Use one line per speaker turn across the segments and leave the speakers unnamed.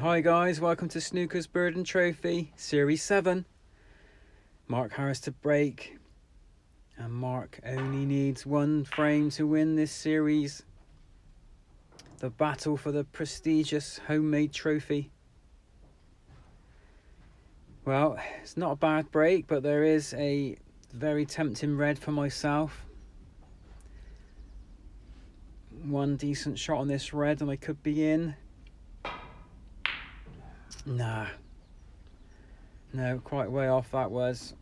Hi guys, welcome to Snooker's Bird and Trophy, Series 7. Mark Harris to break. And Mark only needs one frame to win this series. The battle for the prestigious homemade trophy. Well, it's not a bad break, but there is a very tempting red for myself. One decent shot on this red and I could be in. Nah. No, quite way off that was.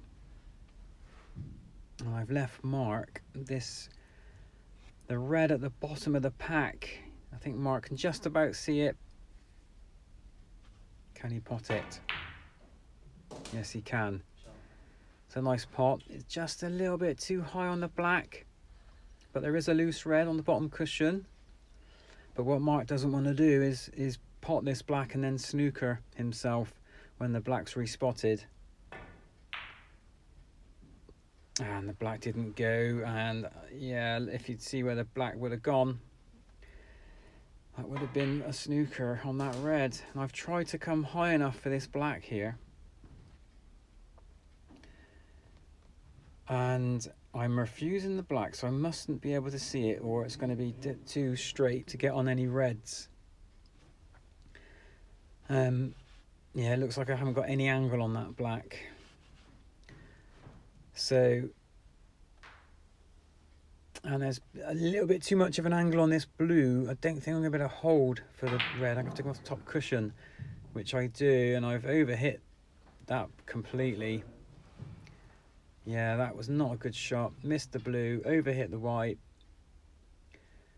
And I've left Mark the red at the bottom of the pack. I think Mark can just about see it. Can he pot it? Yes, he can. It's a nice pot. It's just a little bit too high on the black, but there is a loose red on the bottom cushion. But what Mark doesn't want to do is pot this black and then snooker himself when the black's respotted. And the black didn't go, and yeah, if you'd see where the black would have gone, that would have been a snooker on that red. And I've tried to come high enough for this black here, and I'm refusing the black, so I mustn't be able to see it, or it's going to be too straight to get on any reds. Yeah, it looks like I haven't got any angle on that black. So, and there's a little bit too much of an angle on this blue. I don't think I'm going to be able to hold for the red. I'm going to take off the top cushion, which I do, and I've overhit that completely. Yeah, that was not a good shot. Missed the blue, overhit the white.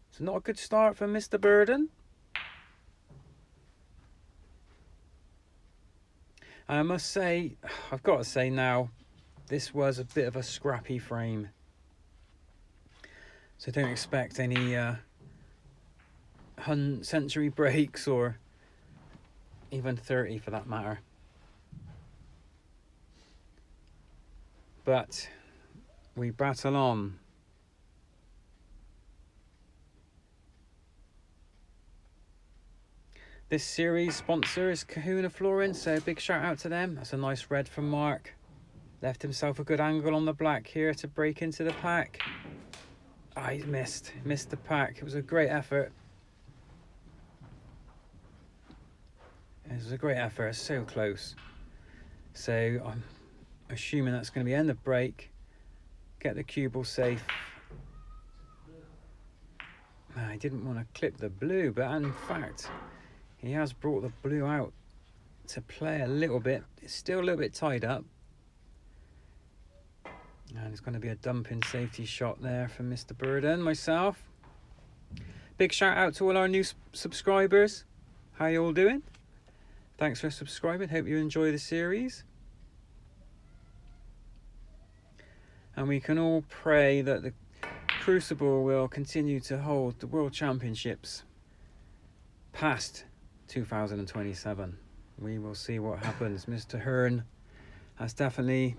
So not a good start for Mr. Burden. And I must say, I've got to say now, this was a bit of a scrappy frame. So don't expect any century breaks or even 30 for that matter. But we battle on. This series sponsor is Kahuna Florence, so big shout out to them. That's a nice red from Mark. Left himself a good angle on the black here to break into the pack. Ah, he's missed the pack. It was a great effort. It was a great effort, so close. So I'm assuming that's going to be end of break. Get the cue ball safe. I didn't want to clip the blue, but in fact, he has brought the blue out to play a little bit. It's still a little bit tied up. And it's going to be a dumping safety shot there from Mr. Burden, myself. Big shout out to all our new subscribers. How you all doing? Thanks for subscribing. Hope you enjoy the series. And we can all pray that the Crucible will continue to hold the World Championships past 2027. We will see what happens. Mr. Hearn has definitely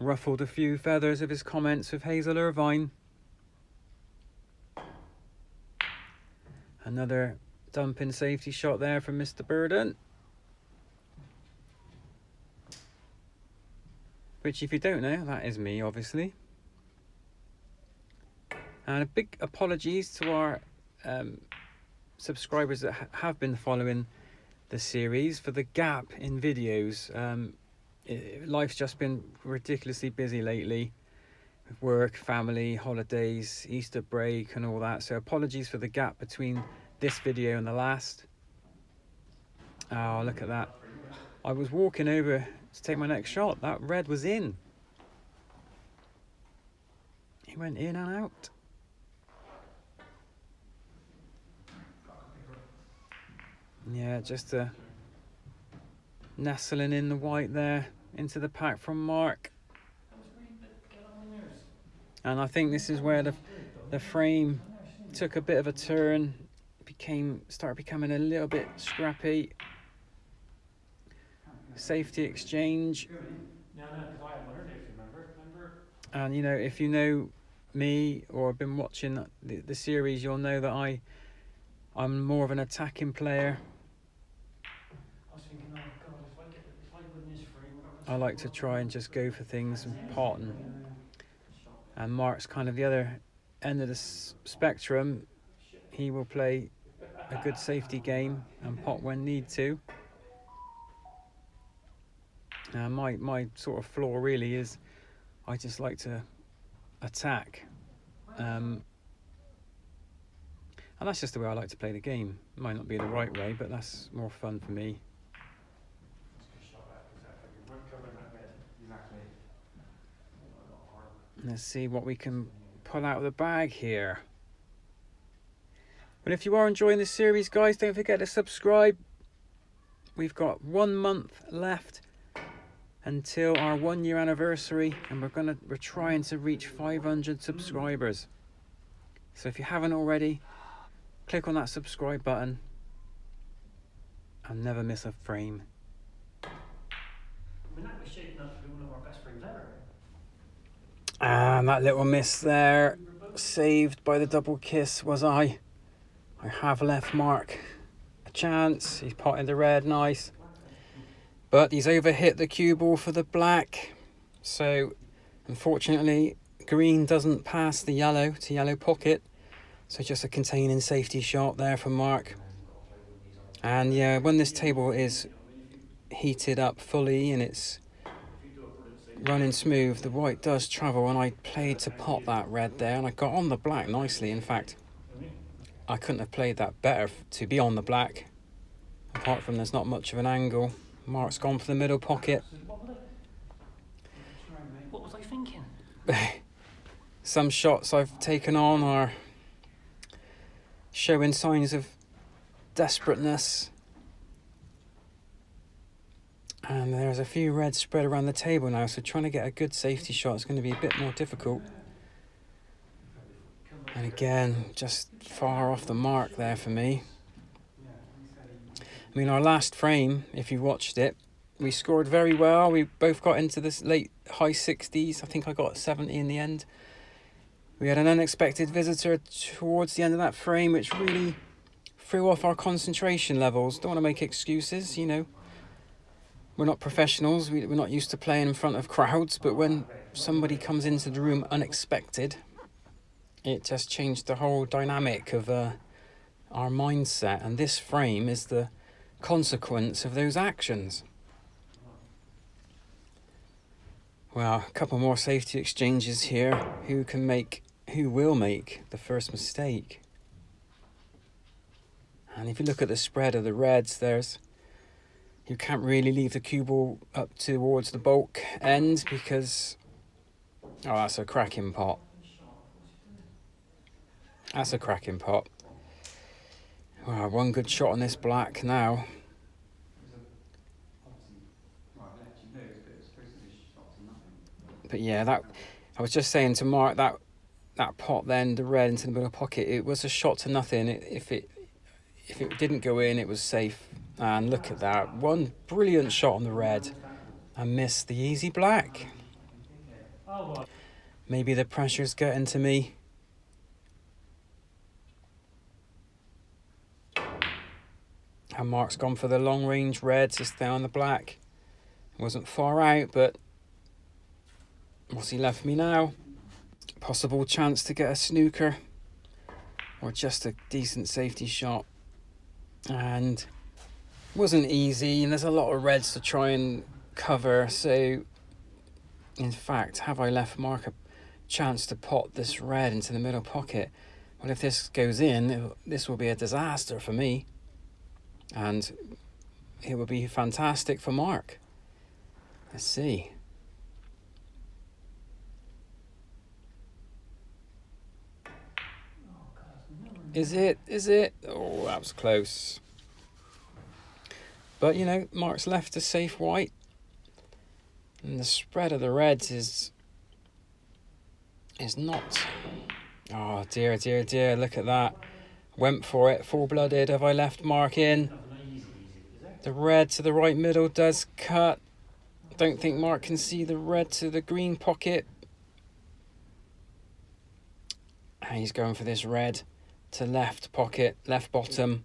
ruffled a few feathers of his comments with Hazel Irvine. Another dumping safety shot there from Mr. Burden. Which, if you don't know, that is me, obviously. And a big apologies to our subscribers that have been following the series for the gap in videos. Life's just been ridiculously busy lately with work, family, holidays, Easter break and all that. So apologies for the gap between this video and the last. Oh, look at that. I was walking over to take my next shot. That red was in. He went in and out. Yeah, just nestling in the white there into the pack from Mark. And I think this is where the frame took a bit of a turn, started becoming a little bit scrappy. Safety exchange. And you know, if you know me or have been watching the series, you'll know that I'm more of an attacking player. I like to try and just go for things and pot, and Mark's kind of the other end of the spectrum. He will play a good safety game and pot when need to. My sort of flaw really is I just like to attack, and that's just the way I like to play the game. It might not be the right way, but that's more fun for me. Let's see what we can pull out of the bag here. But if you are enjoying this series, guys, don't forget to subscribe. We've got 1 month left until our 1 year anniversary, and we're trying to reach 500 subscribers. So if you haven't already, click on that subscribe button and never miss a frame.
We're shaping up to be one of our best frames ever.
And that little miss there, saved by the double kiss, was I. I have left Mark a chance. He's potted the red, nice. But he's overhit the cue ball for the black. So, unfortunately, green doesn't pass the yellow to yellow pocket. So just a containing safety shot there for Mark. And yeah, when this table is heated up fully and it's running smooth, the white does travel, and I played to pot that red there, and I got on the black nicely. In fact, I couldn't have played that better to be on the black, apart from there's not much of an angle. Mark's gone for the middle pocket.
What was I thinking?
Some shots I've taken on are showing signs of desperateness. And there's a few reds spread around the table now, so trying to get a good safety shot is going to be a bit more difficult. And again, just far off the mark there for me. I mean, our last frame, if you watched it, we scored very well. We both got into this late high 60s. I think I got 70 in the end. We had an unexpected visitor towards the end of that frame, which really threw off our concentration levels. Don't want to make excuses, you know. We're not professionals, we're not used to playing in front of crowds, but when somebody comes into the room unexpected, it just changed the whole dynamic of our mindset, and this frame is the consequence of those actions. Well, a couple more safety exchanges here. Who will make the first mistake? And if you look at the spread of the reds, you can't really leave the cue ball up towards the bulk end because, that's a cracking pot. That's a cracking pot. Wow, one good shot on this black now. But yeah, I was just saying to Mark that pot then, the red into the middle pocket, it was a shot to nothing. If it didn't go in, it was safe. And look at that, one brilliant shot on the red and missed the easy black. Maybe the pressure's getting to me. And Mark's gone for the long range red to stay on the black. Wasn't far out, but what's he left me now? Possible chance to get a snooker or just a decent safety shot. And wasn't easy, and there's a lot of reds to try and cover, so in fact, have I left Mark a chance to pot this red into the middle pocket? Well, if this goes in, this will be a disaster for me, and it will be fantastic for Mark. Let's see. Is it? Oh, that was close. But, you know, Mark's left a safe white. And the spread of the reds is not... Oh, dear, dear, dear. Look at that. Went for it. Full-blooded. Have I left Mark in? The red to the right middle does cut. Don't think Mark can see the red to the green pocket. And he's going for this red to left pocket, left bottom.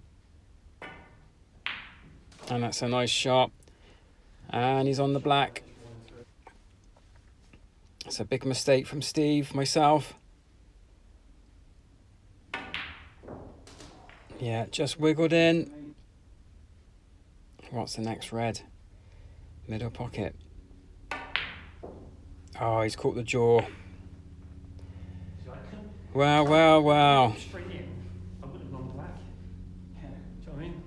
And that's a nice shot. And he's on the black. It's a big mistake from Steve, myself. Yeah, just wiggled in. What's the next red? Middle pocket. Oh, he's caught the jaw. Wow, wow, wow.
Straight in, I would have gone black. Yeah. Do you know what I mean?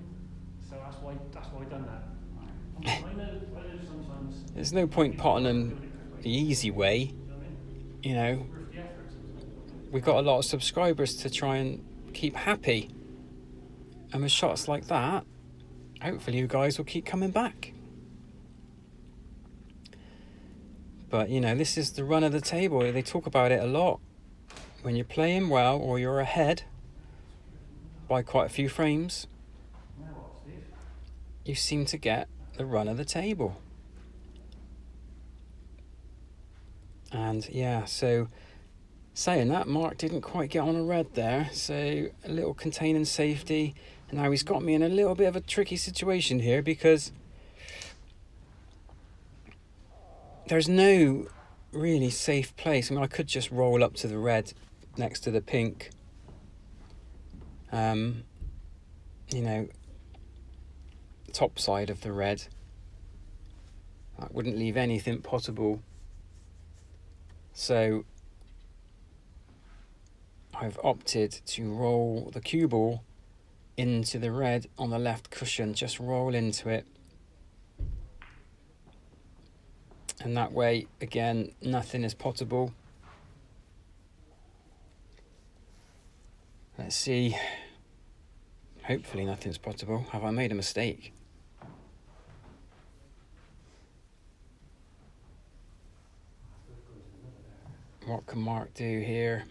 So that's why I done that. I know sometimes.
There's no point potting them the easy way. You know,
Worth the effort.
we've got a lot of subscribers to try and keep happy. And with shots like that, hopefully you guys will keep coming back. But, you know, this is the run of the table. They talk about it a lot. When you're playing well or you're ahead by quite a few frames, you seem to get the run of the table. And yeah, so saying that, Mark didn't quite get on a red there, so a little containing safety. And now he's got me in a little bit of a tricky situation here because there's no really safe place. I mean, I could just roll up to the red next to the pink. You know, top side of the red. That wouldn't leave anything potable. So I've opted to roll the cue ball into the red on the left cushion. Just roll into it. And that way, again, nothing is potable. Let's see. Hopefully nothing's potable. Have I made a mistake? What can Mark do here?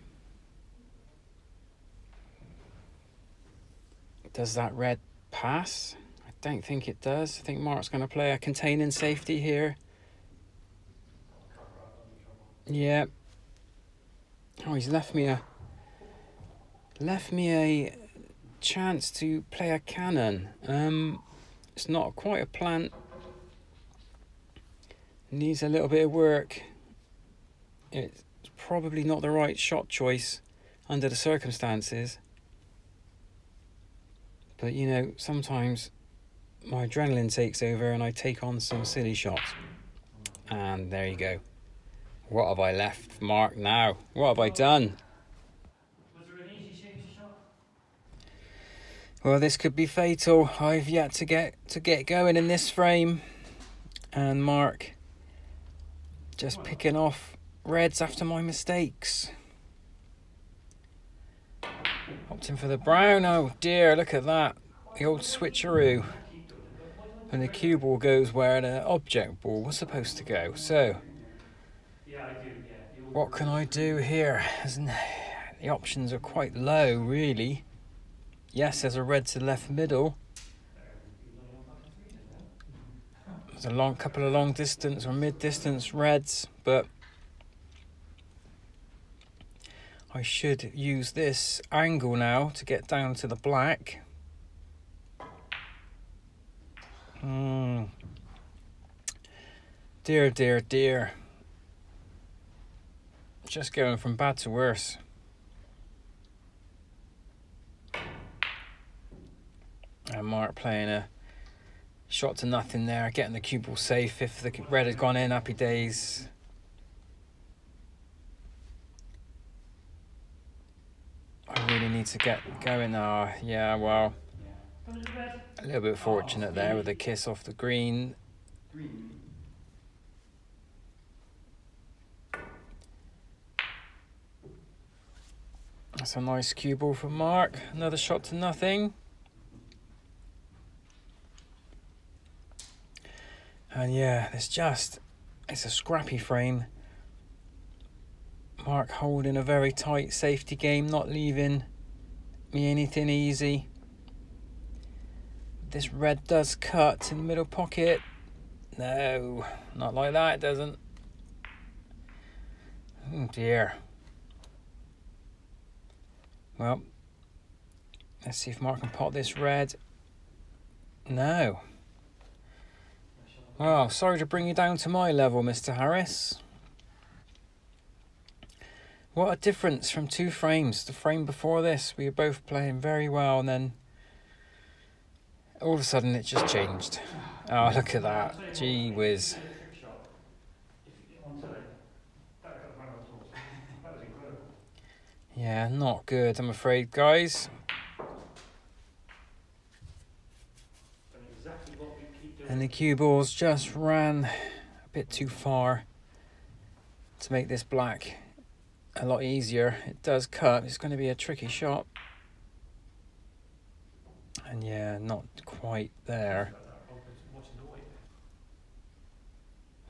Does that red pass? I don't think it does. I think Mark's going to play a containing safety here. Yeah. Oh, he's left me a chance to play a cannon. It's not quite a plant. Needs a little bit of work. It's probably not the right shot choice under the circumstances. But you know, sometimes my adrenaline takes over and I take on some silly shots. And there you go. What have I left, Mark, now? What have I done?
Was there an easy change shot?
Well, this could be fatal. I've yet to get going in this frame. And Mark just picking off reds after my mistakes. Opting for the brown. Oh dear, look at that. The old switcheroo. And the cue ball goes where the object ball was supposed to go. So,
Yeah, I do, yeah.
what can I do here? The options are quite low, really. Yes, there's a red to the left middle. There's a couple of long distance or mid distance reds, but I should use this angle now to get down to the black. Dear, dear, dear. Just going from bad to worse. And Mark playing a shot to nothing there, getting the cue ball safe. If the red had gone in, happy days. I really need to get going now. Yeah, well, a little bit fortunate there with a kiss off the green. That's a nice cue ball from Mark. Another shot to nothing. And yeah, it's a scrappy frame. Mark holding a very tight safety game, not leaving me anything easy. This red does cut in the middle pocket. No, not like that, it doesn't. Oh dear. Well, let's see if Mark can pot this red. No. Well, sorry to bring you down to my level, Mr. Harris. What a difference from 2 frames. The frame before this, we were both playing very well, and then all of a sudden it just changed. Oh, look at that. Gee whiz. Yeah, not good, I'm afraid, guys. And the cue balls just ran a bit too far to make this black a lot easier. It does cut. It's going to be a tricky shot. And yeah, not quite there.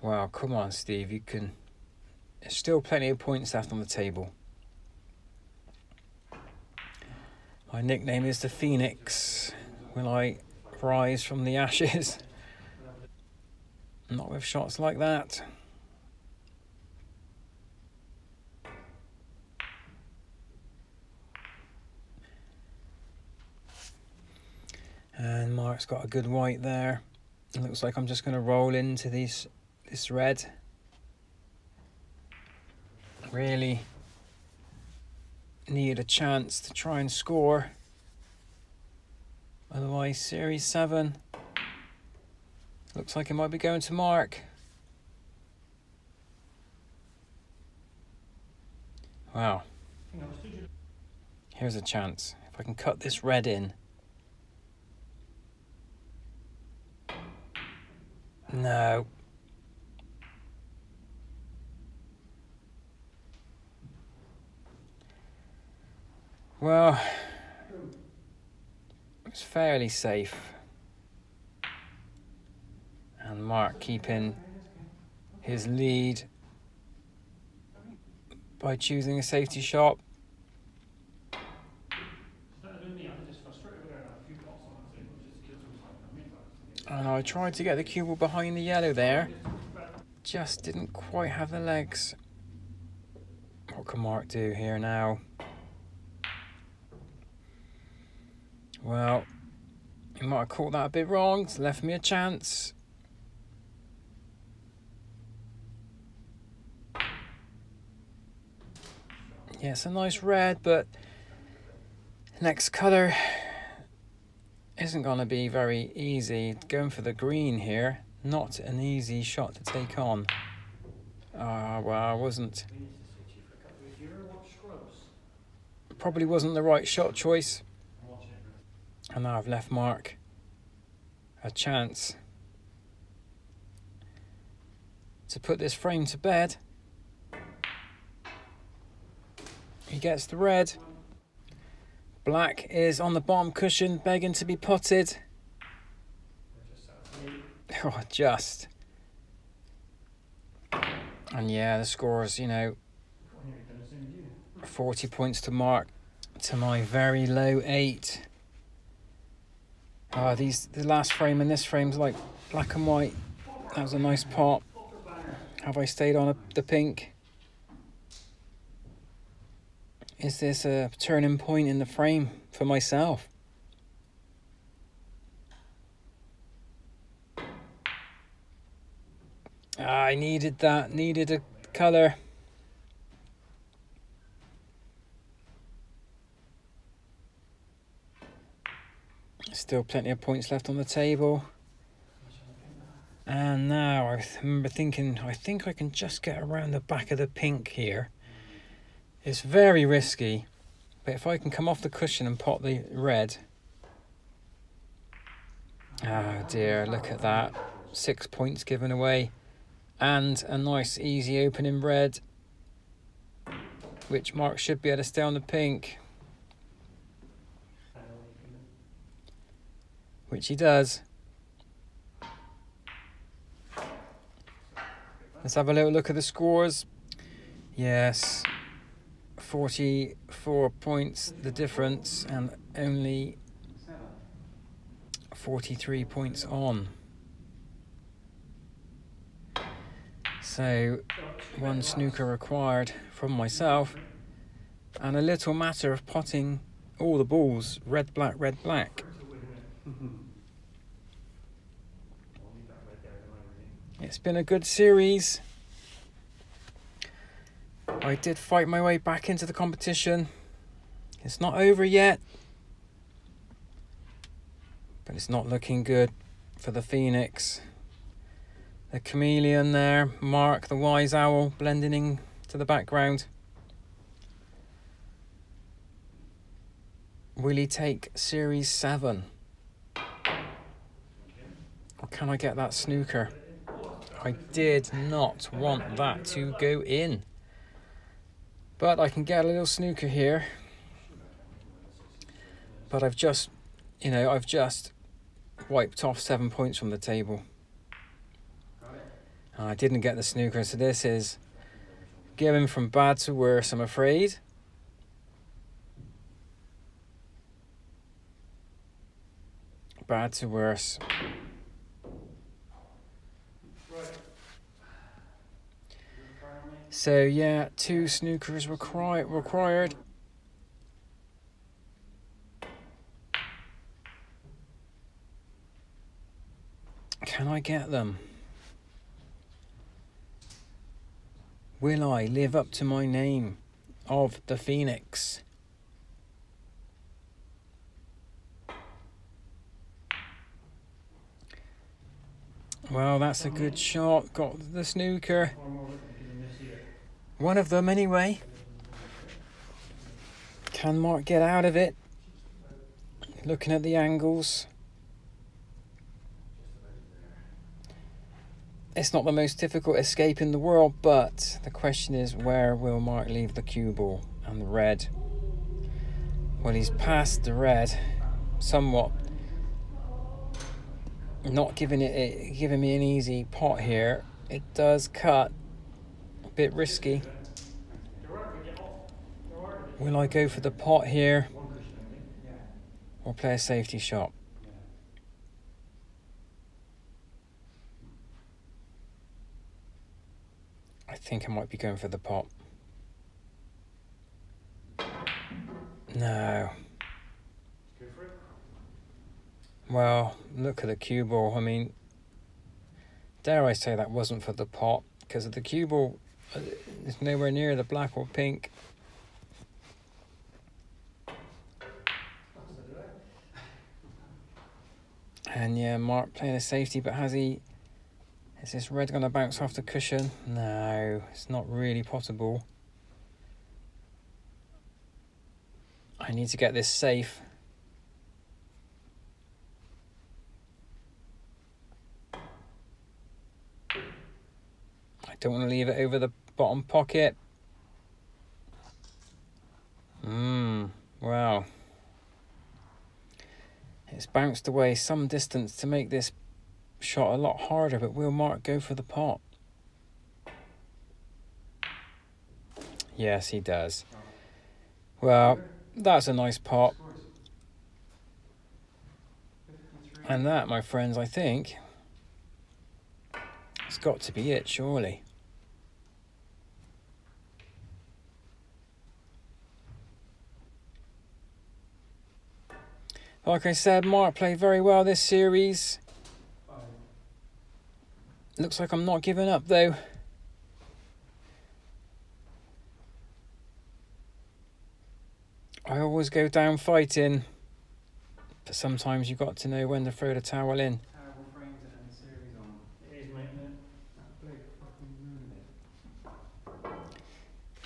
Wow, come on, Steve. You can... There's still plenty of points left on the table. My nickname is the Phoenix. Will I rise from the ashes? Not with shots like that. And Mark's got a good white there. It looks like I'm just going to roll into this red. Really need a chance to try and score. Otherwise, Series 7 looks like it might be going to Mark. Wow. Here's a chance. If I can cut this red in. No. Well, it's fairly safe. And Mark keeping his lead by choosing a safety shot. And I tried to get the cue ball behind the yellow there. Just didn't quite have the legs. What can Mark do here now? Well, he might have caught that a bit wrong. It's left me a chance. Yeah, it's a nice red, but the next colour isn't going to be very easy. Going for the green here, not an easy shot to take on. Well, I wasn't. Probably wasn't the right shot choice. And now I've left Mark a chance to put this frame to bed. He gets the red. Black is on the bottom cushion, begging to be potted. Oh, just. And yeah, the score's, 40 points to Mark, to my very low 8. The last frame and this frame's like black and white. That was a nice pot. Have I stayed on the pink? Is this a turning point in the frame for myself? I needed that, needed a colour. Still plenty of points left on the table. And now I remember thinking, I think I can just get around the back of the pink here. It's very risky, but if I can come off the cushion and pot the red. Oh dear, look at that. 6 points given away. And a nice easy opening red, which Mark should be able to stay on the pink. Which he does. Let's have a little look at the scores. Yes, 44 points the difference, and only 43 points on. So 1 snooker required from myself, and a little matter of potting all the balls red, black, red, black. It's been a good series. I did fight my way back into the competition. It's not over yet, but it's not looking good for the Phoenix. The chameleon there, Mark the wise owl, blending in to the background. Will he take Series 7? Or can I get that snooker? I did not want that to go in. But I can get a little snooker here. But I've just wiped off 7 points from the table. I didn't get the snooker, so this is going from bad to worse, I'm afraid. Bad to worse. So yeah, 2 snookers required. Can I get them? Will I live up to my name of the Phoenix? Well, that's a good shot. Got the snooker. One of them anyway. Can Mark get out of it? Looking at the angles. It's not the most difficult escape in the world, but the question is, where will Mark leave the cue ball and the red? Well, he's past the red, somewhat. Not giving me an easy pot here. It does cut. A bit risky. Will I go for the pot here or play a safety shot? I think I might be going for the pot. No. Well, look at the cue ball. I mean, dare I say that wasn't for the pot, because the cue ball is nowhere near the black or pink. And yeah, Mark playing a safety, but is this red going to bounce off the cushion? No, it's not really possible. I need to get this safe. I don't want to leave it over the bottom pocket. Wow. It's bounced away some distance to make this shot a lot harder, but will Mark go for the pot? Yes, he does. Well, that's a nice pot. And that, my friends, I think, it's got to be it, surely. Like I said, Mark played very well this series. Looks like I'm not giving up, though. I always go down fighting, but sometimes you've got to know when to throw the towel in.
Terrible frame to end the series on. It is, mate, isn't it? That bloke fucking ruined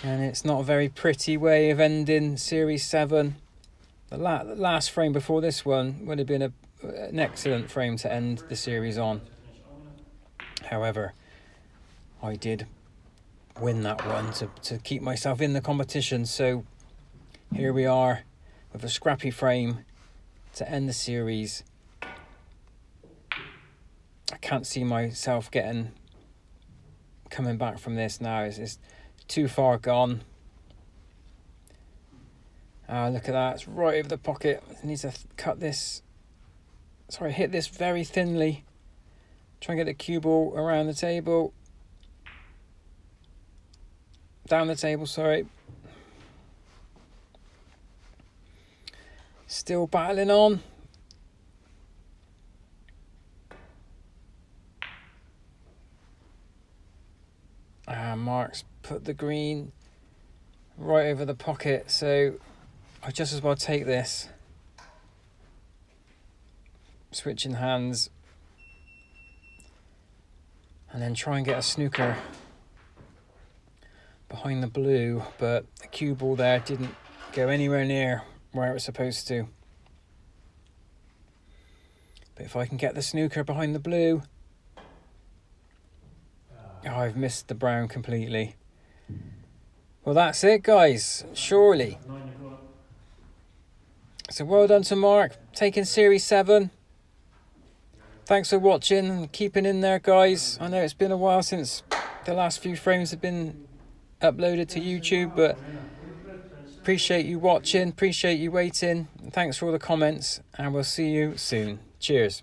it.
And it's not a very pretty way of ending Series 7. The last frame before this one would have been an excellent frame to end the series on. However, I did win that one to keep myself in the competition. So here we are with a scrappy frame to end the series. I can't see myself coming back from this now. It's too far gone. Look at that, it's right over the pocket. I need to cut this. Sorry, hit this very thinly. Try and get the cue ball around the table. Down the table, sorry. Still battling on. Mark's put the green right over the pocket, so I just as well take this. Switching hands. And then try and get a snooker behind the blue, but the cue ball there didn't go anywhere near where it was supposed to. But if I can get the snooker behind the blue... Oh, I've missed the brown completely. Well, that's it, guys. Surely. So well done to Mark, taking Series 7. Thanks for watching and keeping in there, guys. I know it's been a while since the last few frames have been uploaded to YouTube, but appreciate you watching, appreciate you waiting. Thanks for all the comments, and we'll see you soon. Cheers.